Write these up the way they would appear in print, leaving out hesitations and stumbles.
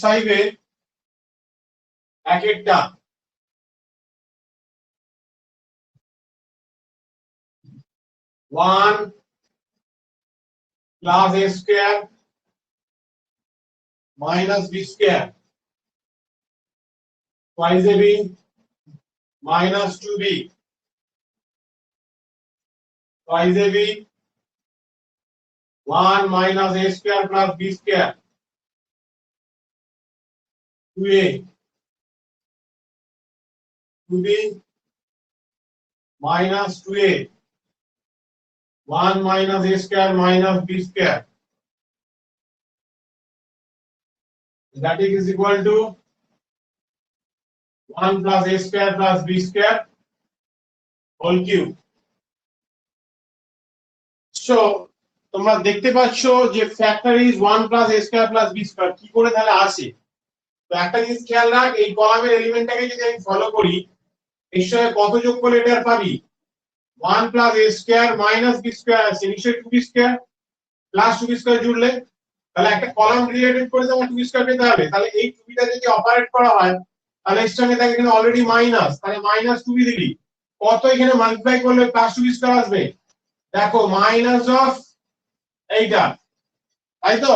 5 এ এক একটা 1 plus a square minus b square twice ab minus 2b twice ab 1 minus a square plus b square 2a 2b minus 2a 1 minus a square minus b square that is equal to 1 plus a square plus b square whole cube. So তোমরা দেখতে পাচ্ছ যে factor is 1 plus a square plus b square কি করে তাহলে আসে। তো একটা জিনিস খেয়াল রাখ, এই কলামের এলিমেন্টটাকে যদি আমি ফলো করি এর সঙ্গে কত যোগ করলে এটা পাবি 1 plus a square minus b square আছে, নিশ্চয়ই 2b square plus 2b square জুড়লে তাহলে একটা কলাম রিলেটেড করে তোমার 2b square পেতে হবে। তাহলে এই 2b টা যদি অপারেট করা হয় তাহলে এর সঙ্গে থাকে এখানে অলরেডি মাইনাস, তাহলে মাইনাস 2b দিবি, কত এখানে মাল্টিপ্লাই করলে প্লাস 2b square আসবে, দেখো মাইনাস অফ এইটা, তাই তো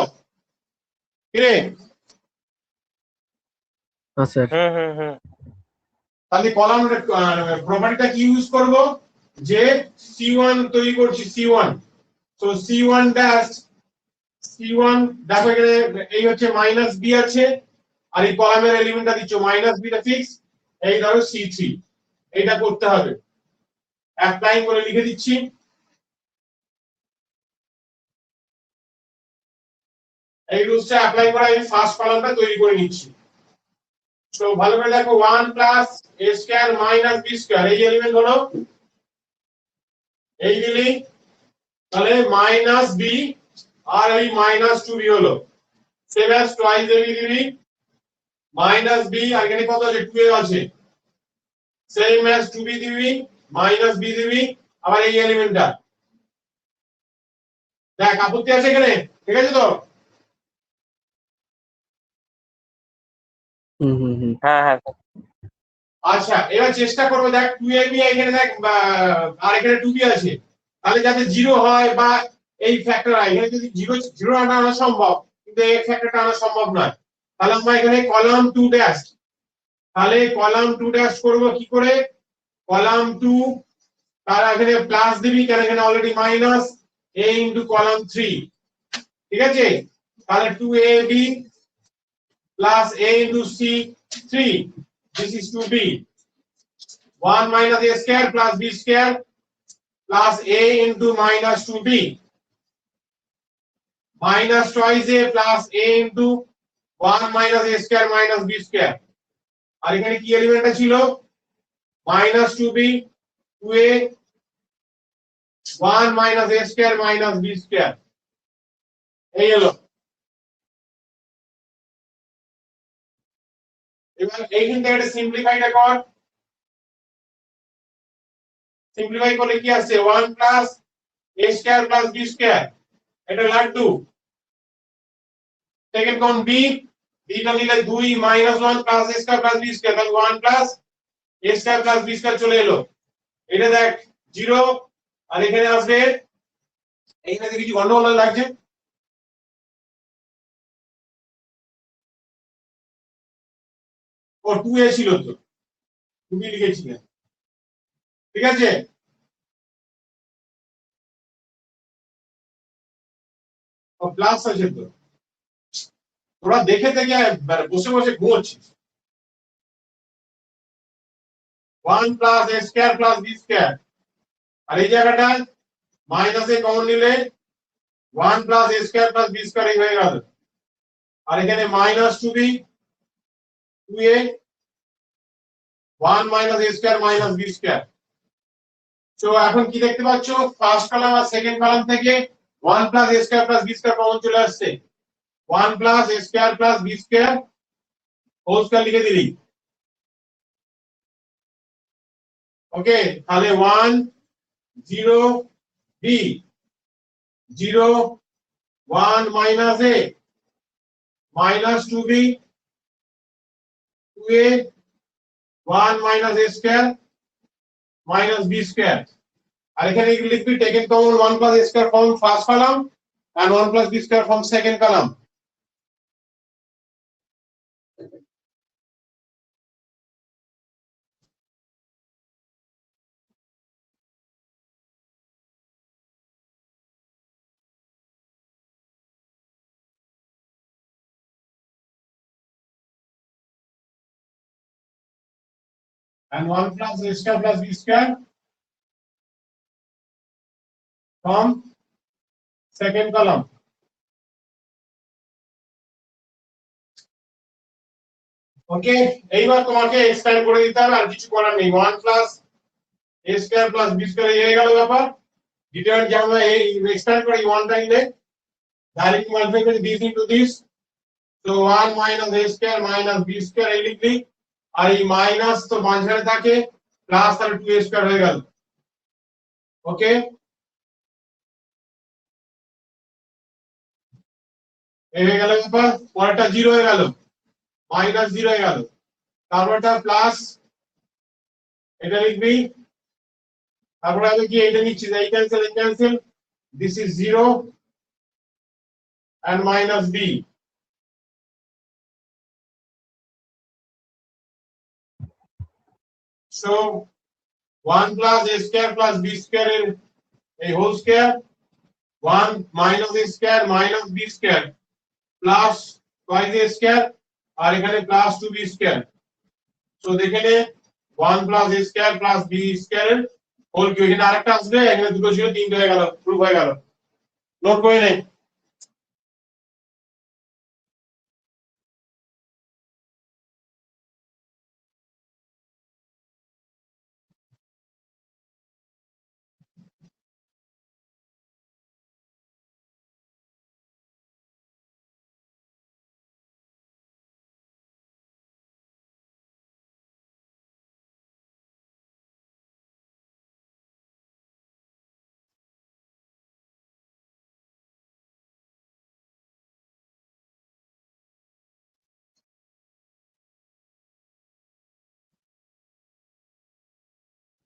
কি রে? হ্যাঁ স্যার। তাহলে কলাম প্রপার্টিটা কি ইউজ করব, যে c1 তৈরি করছি c1, so c1 dash c1 দেখো এখানে এই হচ্ছে মাইনাস b আছে আর এই কলামের এলিমেন্টটা দিচ্ছ মাইনাস b টা ফিক্স, এই ধরো c3, এটা করতে হবে অ্যাপ্লাই করে লিখে দিচ্ছি। এই রুলসটা অ্যাপ্লাই করে আমি ফার্স্ট কলামটা তৈরি করে নিচ্ছি। সো ভালো করে দেখো 1 plus a square minus b square এই এলিমেন্ট হলো, এই দিলি তাহলে মাইনাস b আর এই মাইনাস 2b হলো, সেম অ্যাজ টুয়াইস ab দিবি মাইনাস b আর এখানে কত আছে 2a আছে, সেম অ্যাজ 2b দিবি মাইনাস b দিবি আবার এই এলিমেন্টটা, দেখ আপত্তি আছে এখানে, ঠিক আছে তো? হ্যাঁ হ্যাঁ। আচ্ছা এবার চেষ্টা করবো, দেখ 2ab এখানে দেখ আর এখানে 2b আছে, তাহলে যাতে 0 হয় বা এই ফ্যাক্টর হয়, এখানে যদি 0 আনা সম্ভব কিন্তু এই ফ্যাক্টরটা আনা সম্ভব নয়, তাহলে আমরা এখানে কলাম 2 ড্যাশ, তাহলে কলাম 2 ড্যাশ করব কি করে, কলাম 2 তার এখানে প্লাস দিবি কারণ এখানে already minus a into column 3, ঠিক আছে? তাহলে 2ab plus a into c3, this is 2b, 1 minus a square plus b square plus a into minus 2b minus twice a plus a into 1 minus a square minus b square, আর এখানে কি এলিমেন্টটা ছিল minus 2b 2a 1 minus a square minus b square, এই হলো। এবার এইখান থেকে এটা সিম্পলিফাইটা কর, সিম্পলিফাই করলে কি আসছে 1 plus a square plus b square, এটা লাড্ডু। সেকেন্ড কোন b, b টা নিলে 2 minus 1 plus a square plus b square, তাহলে 1 plus a square plus b square চলে এলো, এটা দেখ 0 আর এখানে আসবে, এইখানে দেখি কিছু গন্ডগোল লাগছে, ও 2a ছিল তো 2b লিখেছিলেন, ঠিক আছে? ও প্লাস আছে তো, তোরা দেখে থেকে বসে বসে ঘুমোচ্ছিস। 1 plus a square plus b square, আর এই জায়গাটা মাইনাস এ কমন নিলে 1 plus a square plus b square এই হয়ে গেল, আর এখানে minus 2b 2a 1 minus a square minus b square. তো এখন কি দেখতে পাচ্ছ, ফার্স্ট কলাম আর সেকেন্ড কলাম থেকে 1 plus a square plus b square common চলে আসছে, 1 plus a square plus b square whole square লিখে দিলি, ওকে? তাহলে 1 0 b 0 1 minus a minus 2b 2a 1 minus a square minus b square আর এখানে লিখবি taken common 1 plus a square from first column and 1 plus b square from second column. And 1 plus a square plus b square from second column. ওকে, এইবার তোমাকে expand করে দিতে হবে, আর কিছু করার নেই। 1 plus a square plus b square হয়ে গেল ব্যাপার। ডিটারমিনেন্ট যেমন এই এক্সপ্যান্ড করে 1 টা নিলে ডাইরেক্ট মাল্টিপ্লাই করে দিস ইনটু দিস, তো 1 minus a square minus b square এই লিখলি, আর এই মাইনাস তো মাঝখানে থাকে, প্লাস তাহলে 2a square হয়ে গেল। ওকে, এই হয়ে গেল ব্যাপার। পরেরটা 0 হয়ে গেল, মাইনাস 0 হয়ে গেল, তারপরটা প্লাস এটা লিখবি, তারপরে আমি কি এটা নিচ্ছি, এই cancel, this is 0 and minus b. So 1 plus a square plus b square is a whole square, 1 minus a square minus b square plus twice a square আর এখানে plus 2b square. So দেখে নে 1 plus a square plus b square whole cube, এখানে আরেকটা আসবে, এখানে দুটো ছিল, তিনটে হয়ে গেল, প্রুফ হয়ে গেল। নোট করে নে।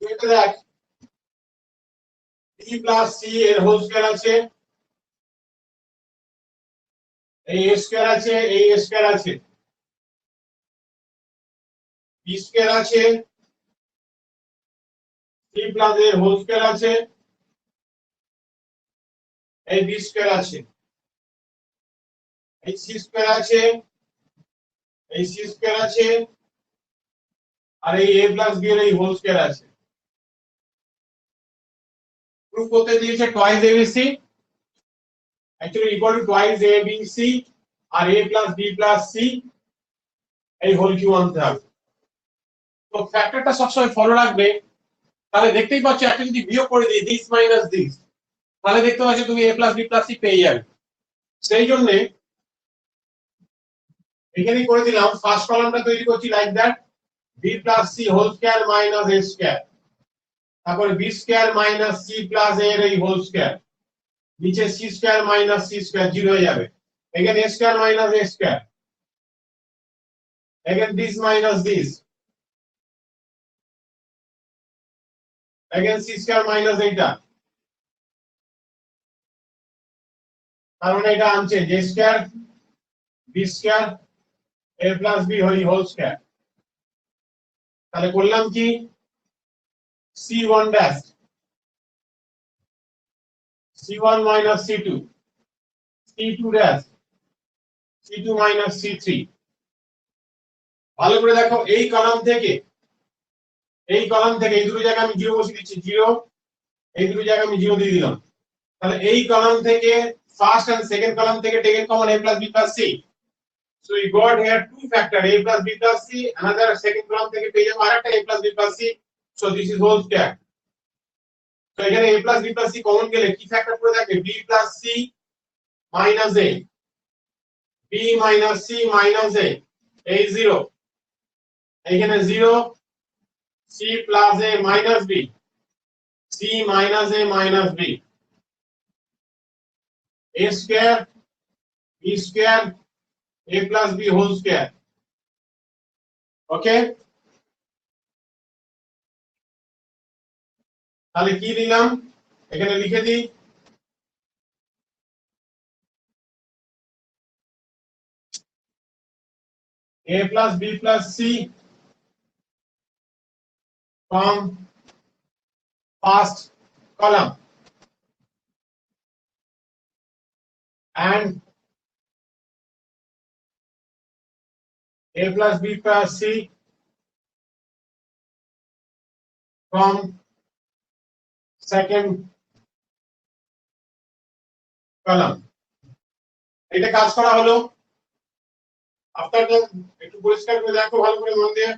এটা দেখ, b plus c এর হোল স্কয়ার আছে, এই a স্কয়ার আছে, এই a স্কয়ার আছে, b স্কয়ার আছে, c plus এর হোল স্কয়ার আছে, এই b স্কয়ার আছে, এই c স্কয়ার আছে, এই c স্কয়ার আছে, আর এই a plus b এর এই হোল স্কয়ার আছে। প্রুফ করতে দিয়েছে twice abc, actually equal to twice abc আর a plus b plus c এই হোল কিউব আনতে হবে। তো ফ্যাক্টরটা সবসময় ফলো রাখবে, তাহলে দেখতেই পাচ্ছ একটা যদি বিয়োগ করে দিই দিস মাইনাস দিস, তাহলে দেখতে পাচ্ছ তুমি a plus b plus c পেয়ে যাবে। সেই জন্য এখানে করে দিলাম, ফার্স্ট কলামটা তৈরি করছি like that, b plus c whole square minus a স্কয়ার, তারপর b square minus c plus a এর এই হোল স্কয়ার, নিচে c square minus c square 0 হয়ে যাবে, এখানে a square minus a square, again this minus this, again c square minus এটা, তার মানে এটা আনছে j square b square a plus b whole square. তাহলে করলাম কি, c1 dash c1 minus c2 c2 dash c2 minus c3। ভালো করে দেখো, এই কলাম থেকে এই দুটো জায়গায় আমি 0 বসিয়ে দিচ্ছি, 0, এই দুটো জায়গায় আমি 0 দিয়ে দিলাম। তাহলে এই কলাম থেকে ফার্স্ট এন্ড সেকেন্ড কলাম থেকে taken common a plus b plus c, so we got here two factor a plus b plus c, another second column থেকে পেয়ে যাবো আরেকটা a plus b plus c, so this is whole square। তো এখানে a plus b plus c common গেলে কি factor পড়ে থাকে, b plus c minus a, b minus c minus a, এই 0, এখানে 0, c plus a minus b, c minus a minus b, a square b square a plus b whole square, ওকে, তাহলে কি দিলাম এখানে লিখে দিই, a plus b plus c from first column and a plus b plus c from second column। এটা কাজ করা হলো। আফটার একটু পরিষ্কার করে দেখো ভালো করে মন দিয়ে,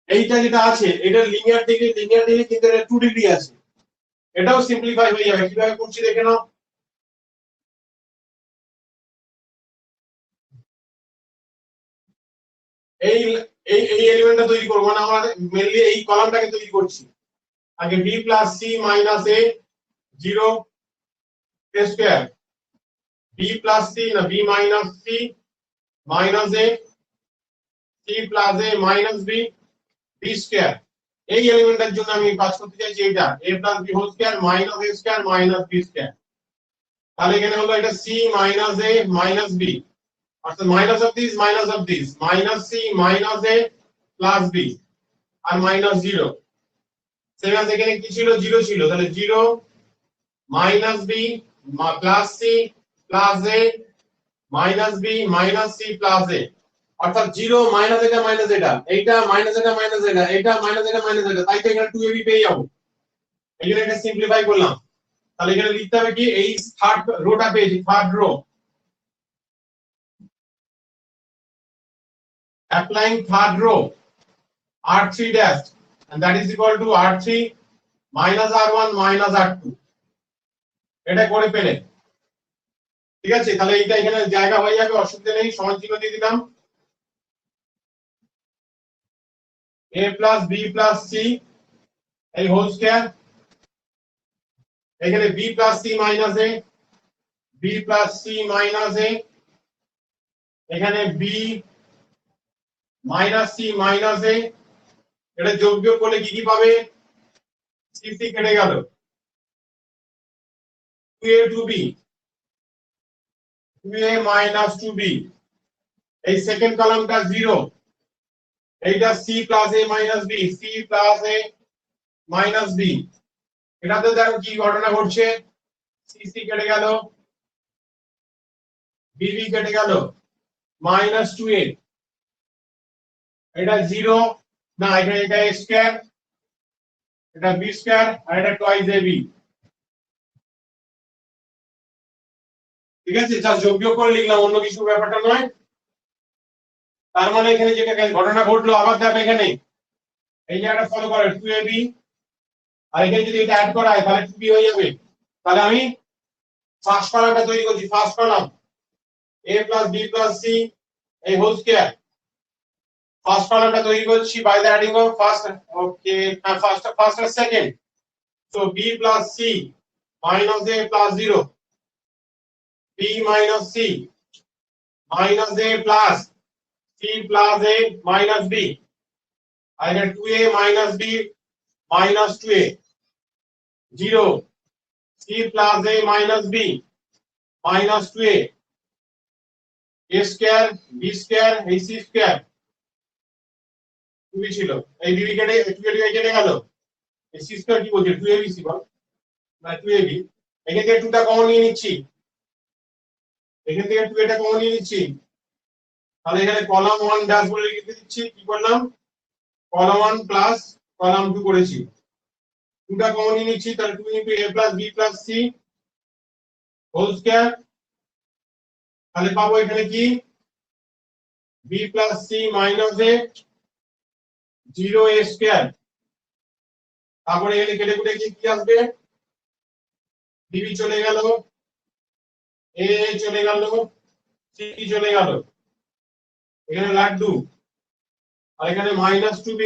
এইটা যেটা আছে এটা লিনিয়ার ডিগ্রি কিন্তু এটা 2 ডিগ্রি আছে, এটাও সিম্পলিফাই হয়ে যাবে। কিভাবে করছি দেখে নাও, এই এই এই এলিমেন্টটা তৈরি করব না, আমরা মেইনলি এই কলামটাকে তৈরি করছি। আগে b plus c minus a 0 square, b plus c না b minus c minus a c plus a minus b b square. এই এলিমেন্টের জন্য আমি কাজ করতে চাইছি এটা a plus b whole square minus a square minus b square. তাহলে এখানে হলো এটা c minus a minus b, অর্থাৎ minus of this minus c minus a plus b আর মাইনাস 0। সেখানে এখানে কি ছিল, 0 ছিল, তাহলে 0 minus b plus c plus a minus b minus c plus a, অর্থাৎ 0 মাইনাস এটা মাইনাস এটা, এইটা মাইনাস এটা মাইনাস এটা, এটা মাইনাস এটা মাইনাস এটা, তাই তো এখানে 2ab পেয়ে যাবো। এই জন্য এটা সিম্পলিফাই করলাম। তাহলে এখানে লিখতে হবে কি, এই থার্ড রোটা পেয়েছি, third rho, applying third row r3 dash and that is equal to r3 minus r1 minus r2, এটা করে পেলে ঠিক আছে। তাহলে এইটা এখানে জায়গা হয়ে যাবে, অসুবিধা নেই, সমান চিহ্ন দিয়ে দিলাম। a plus b plus c এই হোল স্কয়ার, এখানে b plus c minus a b plus c minus a, এখানে b minus c minus a, এটা যোগ বিয়োগ করলে কি কি পাবে, c c কেটে গেল, 2a 2b 2a minus 2b, এই সেকেন্ড কলামটা 0, এইটা c plus a minus b c plus a minus b, এটাতে দেখো কি ঘটনা ঘটছে, c c কেটে গেল, b b কেটে গেল, minus 2a, এটা 0 না, এখানে এটা a স্কয়ার, এটা b স্কয়ার আর এটা টুয়াইস ab, ঠিক আছে। যা যোগ বিয়োগ করে লিখলাম, অন্য কিছু ব্যাপারটা নয়। তার মানে এখানে যেটা ঘটনা ঘটলো, আবার দেখো এখানে এই জায়গাটা ফলো করে 2ab, আর এখানে যদি এটা অ্যাড করা হয় তাহলে 2b হয়ে যাবে। তাহলে আমি ফার্স্ট কলামটা তৈরি করছি, first column a plus b plus c এই হোল স্কয়ার, ফার্স্ট কলামটা তৈরি করছি by the adding of first, okay first আর second, so b plus c minus a plus 0 b minus c minus a plus c plus a minus b, I get 2a minus b minus 2a 0 c plus a minus b minus 2a a square b square a c square 2b ছিল, এই b কেটে 2a কেটে গেল, এই c square কি বলছে 2ab c বল না 2ab, এখান থেকে 2টা কমন নিয়ে নিচ্ছি, এখান থেকে 2 এটা কমন নিয়ে নিচ্ছি, তাহলে এখানে কলাম 1 ড্যাশ বলে লিখে দিচ্ছি, কি করলাম কলাম 1 প্লাস কলাম 2 করেছি, 2টা কমন নিয়ে নিচ্ছি, তাহলে 2 into a plus b plus c whole square, তাহলে পাবো এখানে কি b plus c minus a 0 a square, তারপরে এখানে কেটে কুটে কি আসবে, db চলে গেল, a চলে গেল, c চলে গেল, এখানে লাড্ডু, আর এখানে মাইনাস 2b,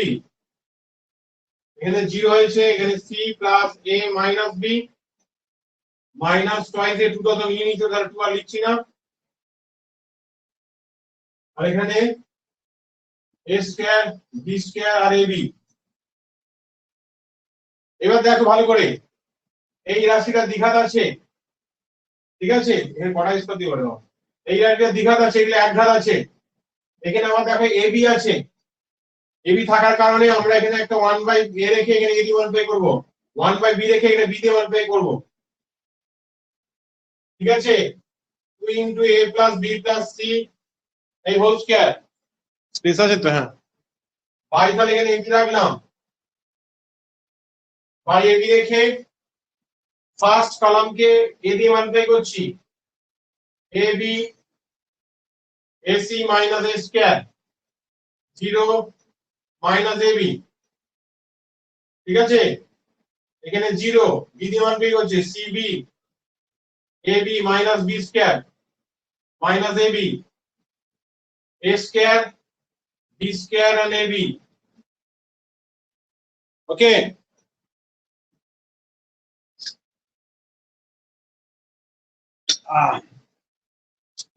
এখানে 0 হয়েছে, এখানে c plus a minus b minus twice a 2 তো নিয়ে নিতে, তাহলে 2 আর লিখছি না, আর এখানে এ স্কয়ার বি স্কয়ার আর এবি। এবার দেখো ভালো করে, এই রাশিটা দ্বিঘাত আছে, ঠিক আছে, এখানে কটা স্কয়ার দিয়ে বলো, এই রাশিটা দ্বিঘাত আছে, এগুলো একঘাত আছে। এখানে আমার দেখো এবি আছে, এবি থাকার কারণে আমরা এখানে একটা 1/a রেখে এখানে এ দিয়ে 1 করব, 1/b রেখে এখানে b দিয়ে 1 করব, ঠিক আছে। 2 into a plus b plus c এই হোল স্কয়ার, স্পেস আছে তো, হ্যাঁ, বাই তাহলে এখানে এবি রাখলাম, বাই এবি রেখে ফার্স্ট কলামকে a দিয়ে 1 করছি, ab ac minus a square 0 minus ab, ঠিক আছে। এখানে 0 b দিয়ে 1 করছে, cb ab minus b square minus ab a square b square and ab, ওকে।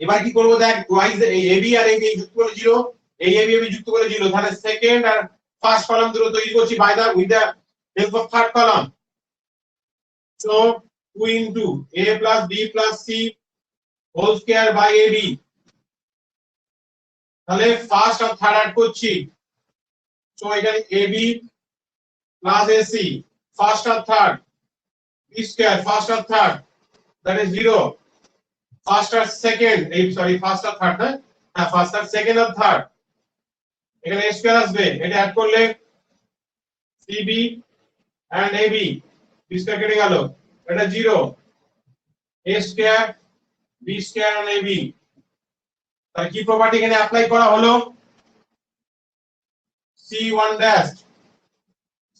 এবার কি করব দেখ, ওয়াইজ এই এবি আর এই যুক্ত করে 0, এই এবি এবি যুক্ত করে 0, তাহলে সেকেন্ড আর ফার্স্ট কলাম দুটো তৈরি করছি by the with the help of third column. So 2 into a plus b plus c whole square by ab, তাহলে ফার্স্ট আর থার্ড অ্যাড করছি। সো এখানে ab প্লাস ac ফার্স্ট আর থার্ড, b স্কয়ার ফার্স্ট আর third, that is 0, first আর second, এই sorry first আর third না, হ্যাঁ ফার্স্ট আর সেকেন্ড আর থার্ড, এখানে a স্কয়ার আসবে, এটা অ্যাড করলে cb and ab, b square কেটে গেল, এটা 0, a square b square and ab, তাহলে কি প্রপার্টি এখানে অ্যাপ্লাই করা হলো, c1 dash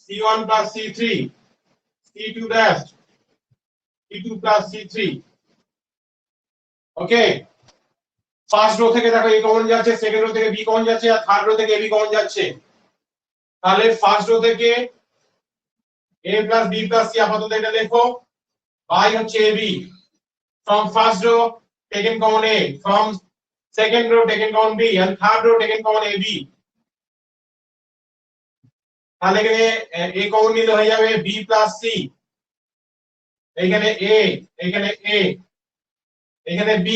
c1 plus c3 c2 dash c2 plus c3, ওকে। ফার্স্ট রো থেকে দেখো a কমন যাচ্ছে, সেকেন্ড রো থেকে b কমন যাচ্ছে, আর থার্ড রো থেকে ab কমন যাচ্ছে, তাহলে ফার্স্ট রো থেকে a plus b plus c আপাতত এটা লেখো, বাই হচ্ছে ab, from first row taken common a, from second row taken common b and third row taken common ab, তাহলে এখানে a কমন নিলে হয়ে যাবে b plus c, এখানে a, এখানে a, এখানে b,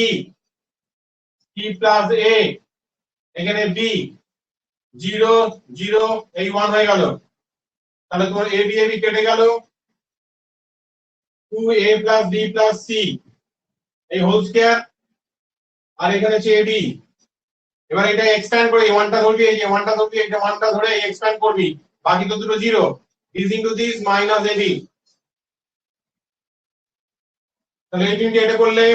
c plus a, এখানে b, 0 0 এই 1 হয়ে গেল, তাহলে তোমার a b কেটে গেল, 2a plus b plus c এই হোল স্কয়ার, আর এখানে হচ্ছে ab। এবার এটা এক্সপ্যান্ড করে এই 1টা ধরবি, এই যে 1টা ধরবি, এটা 1টা ধরে এক্সপ্যান্ড করবি, বাকি তো দুটো 0, is into this minus ab, তাহলে এই তিনটে এটা করলে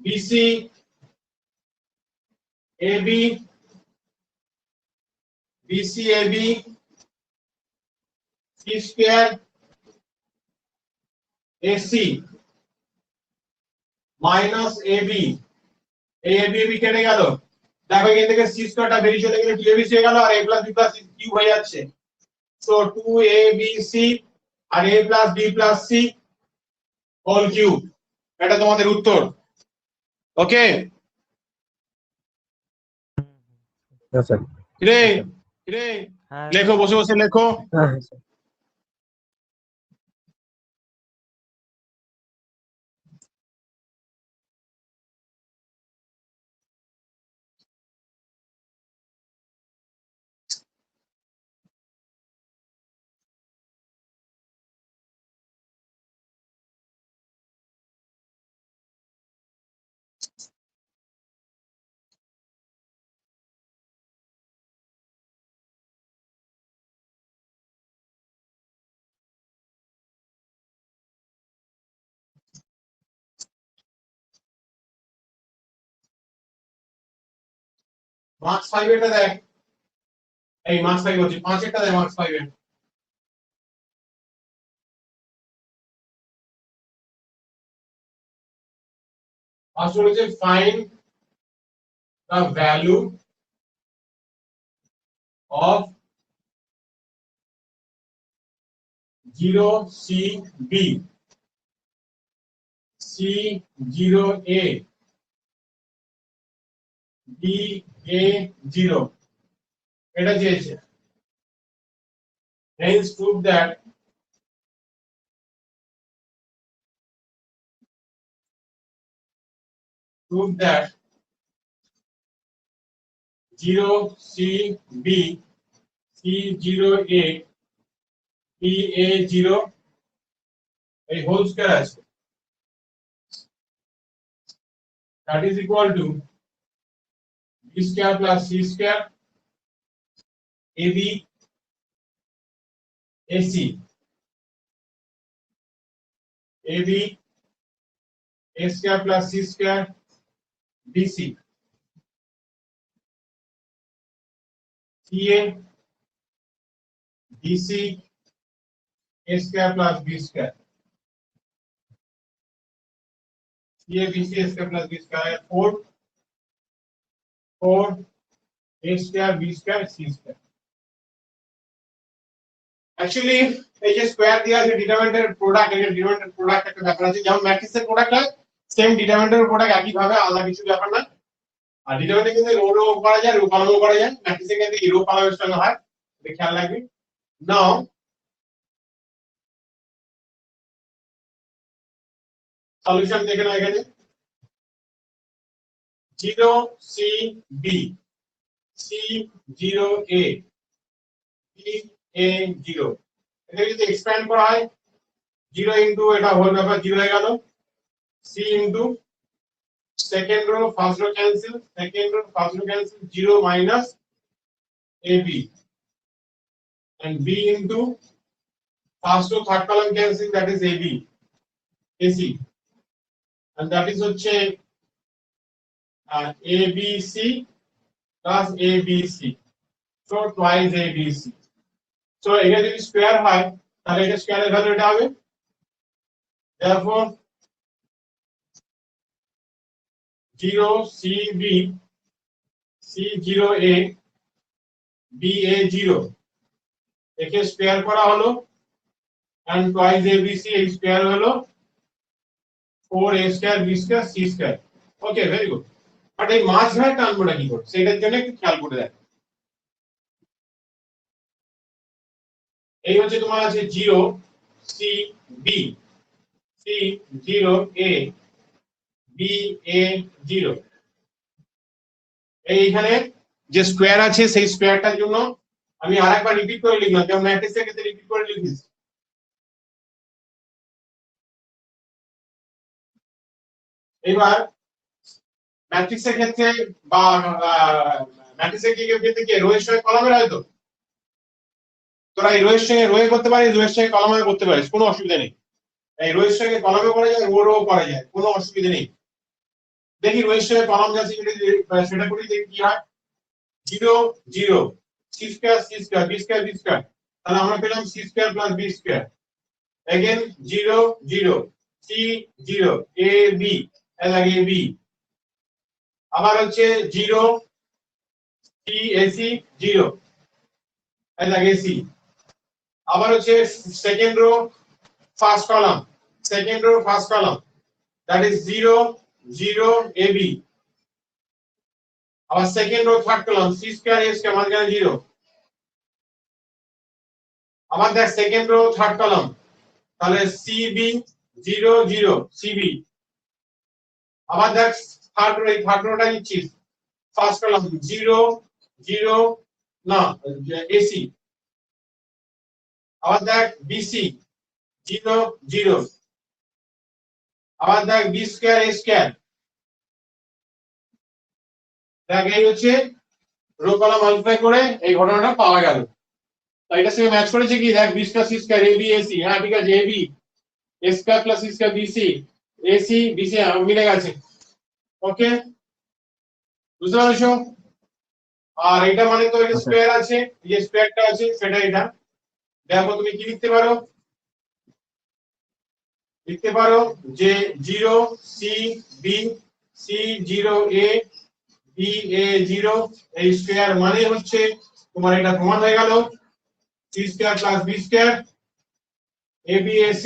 bc ab bc ab c square ac minus ab, এই ab কেটে গেল, দেখো এখান থেকে c স্কয়ারটা বেরিয়ে চলে গেলে 2abc হয়ে গেল, আর a plus b plus c cube হয়ে যাচ্ছে, সো 2abc আর a plus b plus c whole cube, এটা তোমাদের উত্তর, ওকে। হ্যাঁ স্যার। রে রে হ্যাঁ লেখো, বসে বসে লেখো। হ্যাঁ স্যার। মার্কস 5 এটা দেখ, এই মার্কস 5 হচ্ছে 5 এটা দেখ, মার্কস 5 এর ফার্স্ট হচ্ছে find the value of 0cb c0a B A zero এটা দিয়েছে hence prove that prove that 0 c b c 0 a b a 0 এই হোল স্কয়ার আছে that is equal to b square plus c square ab ac ab a square plus c square bc ca bc a square plus b square ca bc a square plus b square 4 a square b square c square actually এই যে square দেওয়া আছে ডিটারমিনেন্টের product এই ডিটারমিনেন্টের product একটা ব্যাপার আছে যেমন ম্যাট্রিক্সের প্রোডাক্ট হয় সেম ডিটারমিনেন্টের প্রোডাক্ট একই ভাবে আলাদা কিছু ব্যাপার না আর ডিটারমিনেন্টে কিন্তু রো করা যায় রো কলামও করা যায় ম্যাট্রিক্সে কিন্তু রো কলামের সঙ্গে হয় এটা খেয়াল রাখবি নাও সলিউশন দেখে নাও এখানে 0 c b c 0 a b a 0 এটা যদি এক্সপ্যান্ড করা হয় 0 ইনটু এটা হোল ব্যাপার 0 হয়ে গেল c into second row first row cancel second row first row cancel 0 minus ab and b into first row third column cancel that is ab ac and that is হচ্ছে abc plus abc so twice abc so এটা যদি square হয় তাহলে এটা স্কয়ারের value এটা হবে therefore 0 cb c0a ba0 একে square করা হলো and twice abc এই স্কয়ার হলো 4a square b square c square okay very good but এই মাঝ ঘাট টানবোটা কি করে সেটার জন্য একটু খেয়াল করে দেখ এই হচ্ছে তোমার আছে 0 c b c0 a b a 0 এইখানে যে স্কয়ার আছে সেই স্কয়ারটার জন্য আমি আরেকবার রিপিট করে লিখলাম যেমন ম্যাট্রিক্সের ক্ষেত্রে রিপিট করে লিখিস এবার ম্যাট্রিক্সের ক্ষেত্রে বা ম্যাট্রিক্সের ক্ষেত্রে কি রো এর সঙ্গে কলামের হয় তো তোরা এই রো এর সঙ্গে রো এ করতে পারিস রো এর সঙ্গে কলামে করতে পারিস কোনো অসুবিধা নেই এই রো এর সঙ্গে কলামে করা যায় রো করা যায় কোনো অসুবিধা নেই দেখি রো এর সঙ্গে কলাম যাচ্ছে সেটা করি দেখি কি হয় 0 0 c square c square b square b square তাহলে আমরা পেলাম c square plus b square again 0 0 c 0 a b এর আগে b আবার হচ্ছে 0 c ac 0 এর আগে c আবার হচ্ছে second rho first column second rho first column that is 0 0 ab আবার second rho third column c square a square মাঝখানে 0 আবার দেখ সেকেন্ড রো থার্ড কলাম তাহলে cb 0 0 cb আবার দেখ থার্ড রোটা নিচ্ছিস ফার্স্ট কলাম 0 0 না ac আবার দেখ bc 0 0 আবার দেখ b স্কয়ার a স্কয়ার দেখ এই হচ্ছে রো কলাম মাল্টিপ্লাই করে এই ঘটনাটা পাওয়া গেল তাই এটা সঙ্গে ম্যাচ করেছে কি দেখ b square c square ab ac হ্যাঁ ঠিক আছে ab a square plus c square bc ac bc মিলে গেছে ওকে বুঝতে পারছো আর এটা মানে তো এই স্কয়ার আছে এই যে স্কয়ারটা আছে সেটা এটা দেখো তুমি কি লিখতে পারো যে 0 c b c0 a b a0 এই স্কয়ার মানে হচ্ছে তোমার এটা প্রমাণ হয়ে গেল c square plus b square ab ac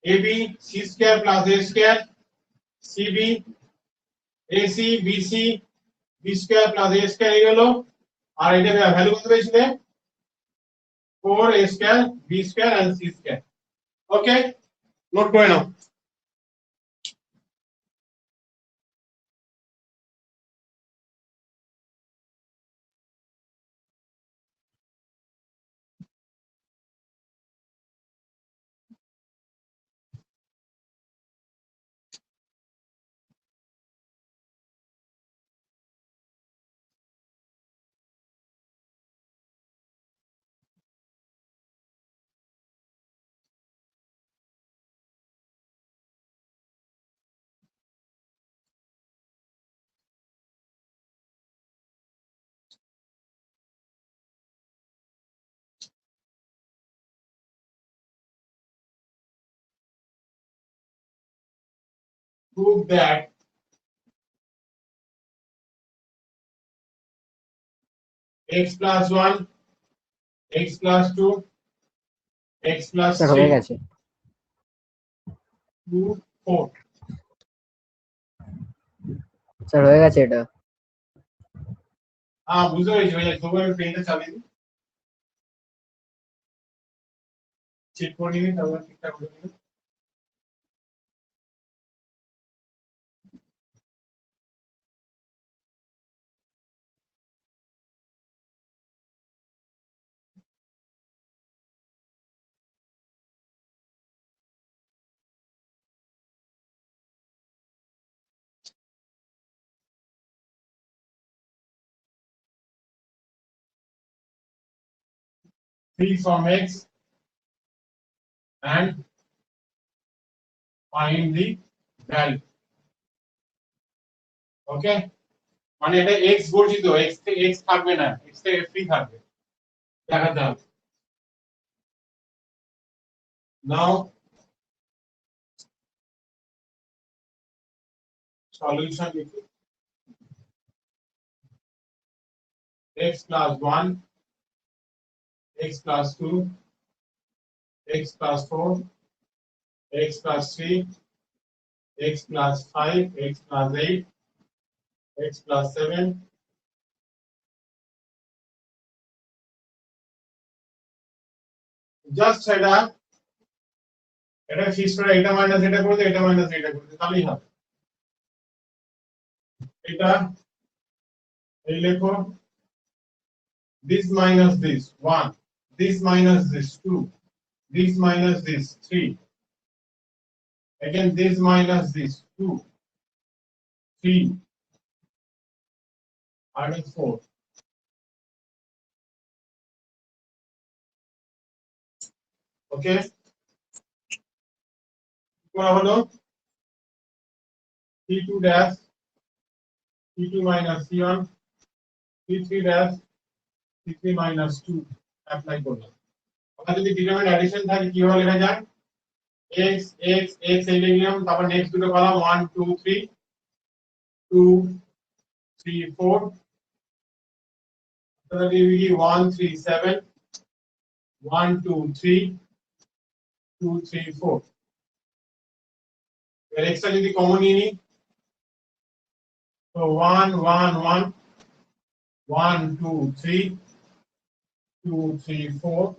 ab c square plus a square cb AC BC B square plus A square এই হলো আর এটা ভ্যালু কত পেয়েছিলে 4 a square B square and C square okay note করে নাও prove that x plus 1 x plus 2 x plus sir হয়ে 3 গেছে 2 4 স্যার হয়ে গেছে এটা বুঝতে পেরেছি ভাই তবুও আমি পেনটা চালিয়ে দিই চেক করে নিবি তারপর ঠিকঠাক করে নিবি free from x and find the value ওকে মানে এটা x বর্জিত x থেকে x থাকবে না x থেকে ফ্রি থাকবে দেখাতে হবে নাও সলিউশন লিখি x plus 1 x plus 2 x plus 4 x plus 3 x plus 5 x plus 8 x plus 7 just এটা ফিক্স করে এটা মাইনাস এটা করে দে এটা মাইনাস এটা করে দে তাহলেই হবে এটা এই লেখো this minus this 1 this minus this 2 this minus this 3 again this minus this 2 3 and 4 okay করা হলো c2 dash c2 minus c1 c3 dash c3 minus 2 apply করলাম আমরা যদি ডিটারমিনেন্ট অ্যাডিশন থাকে কিভাবে লেখা যায় x x x এই লিখলাম তারপর নেক্সট দুটো কলাম 1 2 3 2 3 4 তাহলে লিখি 1 3 7 1 2 3 2 3 4 এর এক্সট্রা যদি কমন নিয়ে নিই তো 1 1 1 1 2 3 2 3 4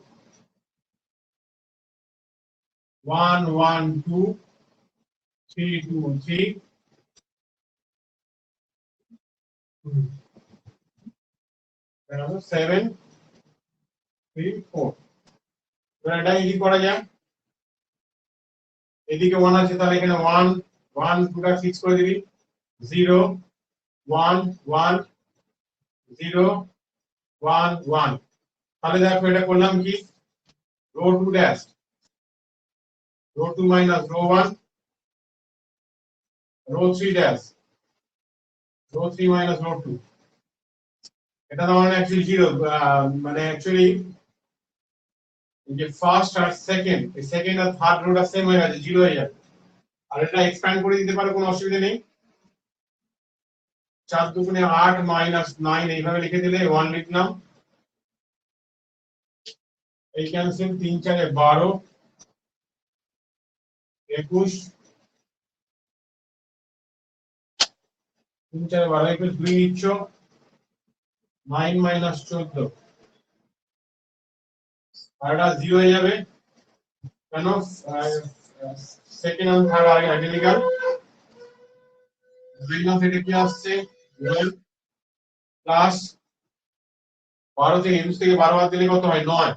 1 1 2 3 2 3 7 3 4 এবার এটা ইজি করা যায় এদিকে 1 আছে তাহলে এখানে 1 1 পুরো ফিক্স করে দিবি 0 1 1 0 1 1 তাহলে দেখো এটা করলাম কি row 2 dash row 2 minus row 1 row 3 dash row 3 minus row 2 এটা তো মানে অ্যাকচুয়ালি 0 মানে অ্যাকচুয়ালি যে ফার্স্ট আর সেকেন্ড এই সেকেন্ড আর থার্ড রোটা সেম হয়ে যাচ্ছে 0 হয়ে যাবে আর এটা এক্সপ্যান্ড করে দিতে পারে কোনো অসুবিধা নেই 4 দুগুণে 8 মাইনাস 9 এইভাবে লিখে দিলে 1 লিখলাম এই ক্যান্সেল 3 4 12 21 3 4 12 একুশ 2 নিচ্ছ 9 মাইনাস 14 আর এটা 0 হয়ে যাবে কেন সেকেন্ড আর থার্ড আর আইডেন্টিক্যাল মাইনাস এটা কি আসছে 12 প্লাস 12 থেকে 21 থেকে 12 বাদ দিলে কত হয় 9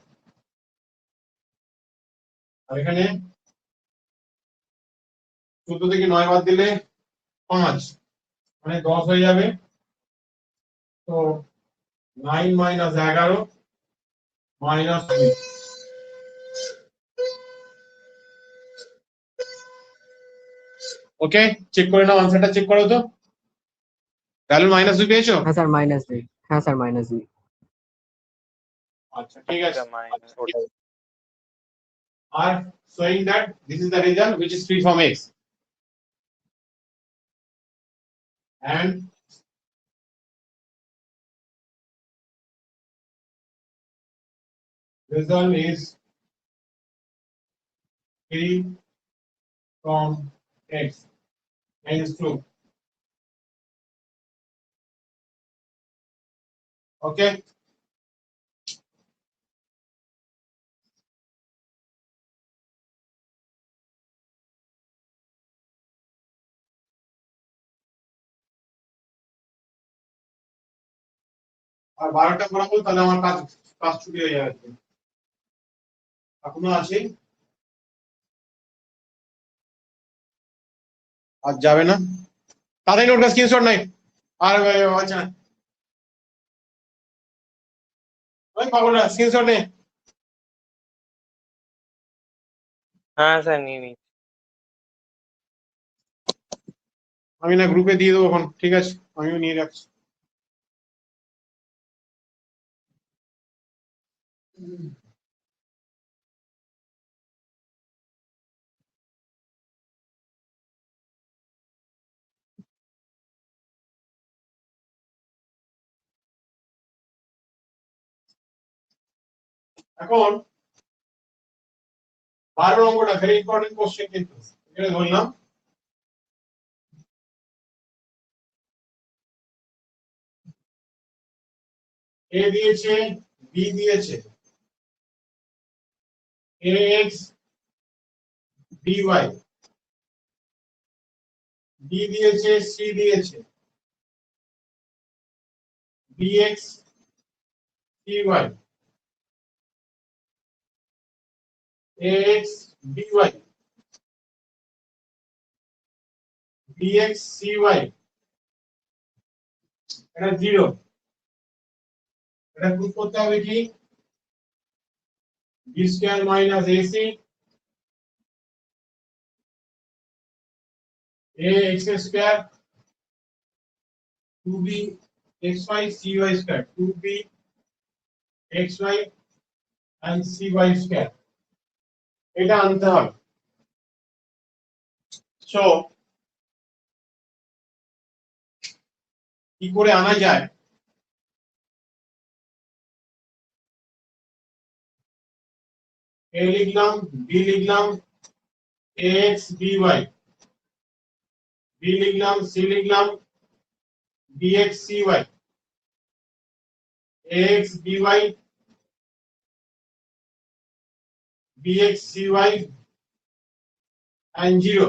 আর এখানে 14 থেকে 9 বাদ দিলে 5 মানে 10 হয়ে যাবে তো 9 মাইনাস 11 মাইনাস 2 ওকে চেক করে নাও আনসারটা চেক করো তো ভ্যালু মাইনাস 2 পেয়েছো হ্যাঁ স্যার -2। হ্যাঁ স্যার -2। আচ্ছা ঠিক আছে minus ওটাই are showing that this is the region which is free from x and result is free from x and is true. Okay. আর 12টা করাবো তাহলে আমার কাজ কাজ ছুটি হয়ে যাবে এখনো আছে আজ যাবে না তাড়াতাড়ি নোট স্ক্রিনশট নাই আর আচ্ছা ওই পাবো না স্ক্রিনশট নে হ্যাঁ স্যার নিয়ে নি আমি না গ্রুপে দিয়ে দেবো এখন ঠিক আছে আমিও নিয়ে রাখছি এখন 12 নম্বরটা ভেরি ইম্পর্টেন্ট কোশ্চেন কিন্তু এটা ধরলাম এ দিয়েছে বি দিয়েছে ax dy বি দিয়েছে সি দিয়েছে dx dy ax dy dx cy এটা 0 এটা প্রুফ করতে হবে কি b square minus ac ax square 2b xy cy square 2b xy and cy square এটা আনতে হবে সো কি করে আনা যায় a লিখলাম b লিখলাম ax by b লিখলাম c লিখলাম dx cy ax by bx cy and 0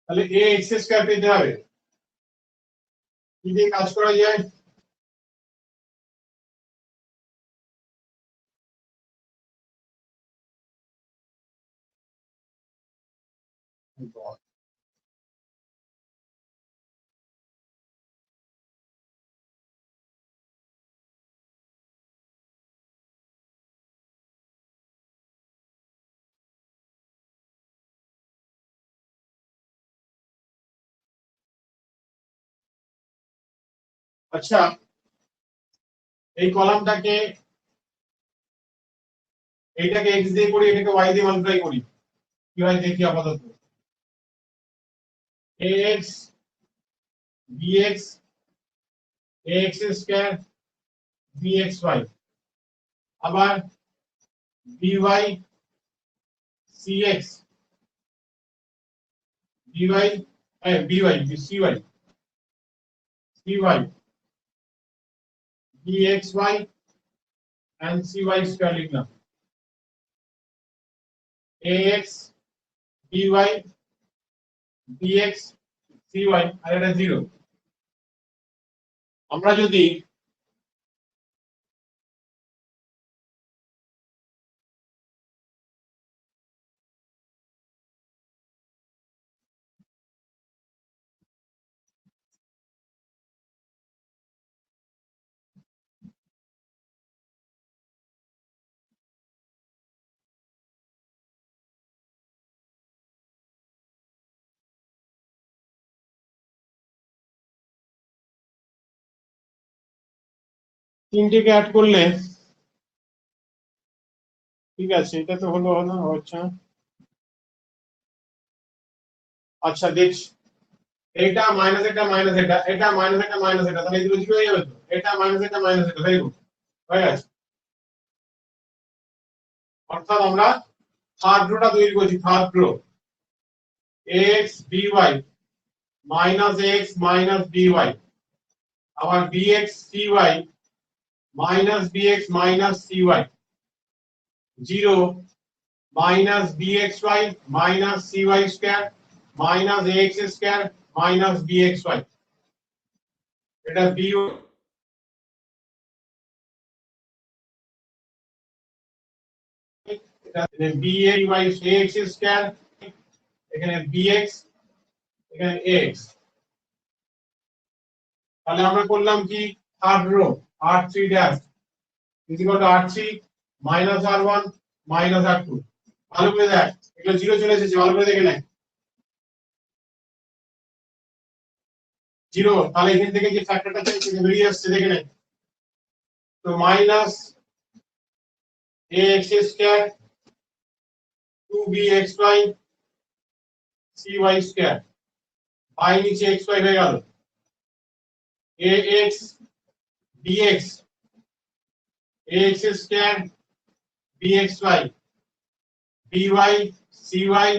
তাহলে ax স্কয়ার পেতে হবে কি দিয়ে কাজ করা যায় আচ্ছা এই কলামটাকে এইটাকে x দিয়ে করি এটাকে y দিয়ে মাল্টিপ্লাই করি কি হয় দেখি আপাতত ax bx ax square bxy আবার by cx by by cy dxy and cy square লিখলাম ax dy dx cy আর এটা 0 আমরা যদি তিনটেকে অ্যাড করলে ঠিক আছে এটা তো হলো না আচ্ছা আচ্ছা দেখছি এটা মাইনাস এটা মাইনাস এটা এটা মাইনাস এটা মাইনাস এটা তাহলে এগুলো জিরো হয়ে যাবে তো এটা মাইনাস এটা মাইনাস এটা ভেরি গুড হয়ে গেছে অর্থাৎ আমরা থার্ড রোটা তৈরি করছি third rho x dy minus x minus dy আবার bx cy minus bx minus cy 0 minus bxy minus cy square minus ax square minus bxy এটা b এটা by ax স্কয়ার এখানে bx এখানে ax তাহলে আমরা করলাম কি third rho r3 dash r3 minus r1 minus r2 ভালো করে দেখ এগুলো জিরো চলে এসেছে ভালো করে দেখে নেয় জিরো তাহলে এখান থেকে যে ফ্যাক্টরটা চাইছে বেরিয়ে আসছে দেখে নেয় তো minus ax square 2bxy cy square y নিচে xy হয়ে গেল ax dx ax square bxy dy cy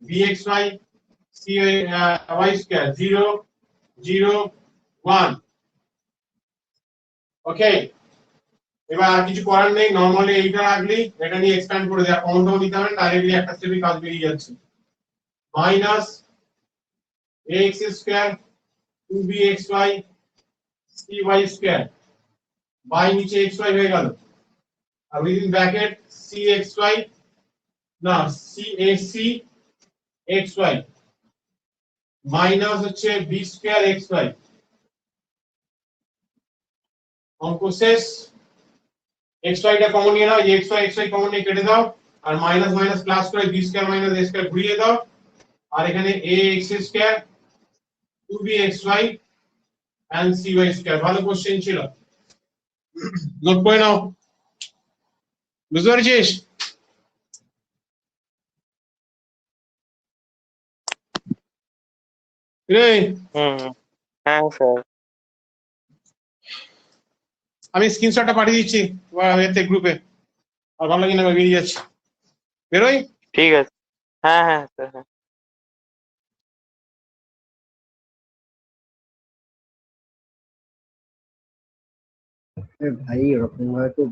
bxy cy y square 0 0 1 ওকে এবার আর কিছু করার নেই নরমালি এইটা রাখলি এটা নিয়ে এক্সপ্যান্ড করে দেয়া কমনটাও নিতে হবে ডাইরেক্টলি একটা স্টেপে কাজ বেরিয়ে যাচ্ছে minus ax square 2bxy cy square y নিচে xy হয়ে গেল আর উইদিন ব্র্যাকেট cxy না cac xy মাইনাস হচ্ছে b স্কয়ার xy অঙ্ক শেষ xy টা কমন নিয়ে নাও এই xy কমন নিয়ে কেটে দাও আর মাইনাস মাইনাস প্লাস করে b square minus a square ঘুরিয়ে দাও আর এখানে ax square 2bxy and cy square ভালো কোশ্চেন ছিল নোট করে নাও বুঝতে পেরেছিস রে হ্যাঁ স্যার আমি স্ক্রিনশটটা পাঠিয়ে দিচ্ছি এতে গ্রুপে আর ভালো লাগে না বেরিয়ে যাচ্ছে বেরোই ঠিক আছে হ্যাঁ হ্যাঁ স্যার হ্যাঁ ভাই এরকম ভাবে তো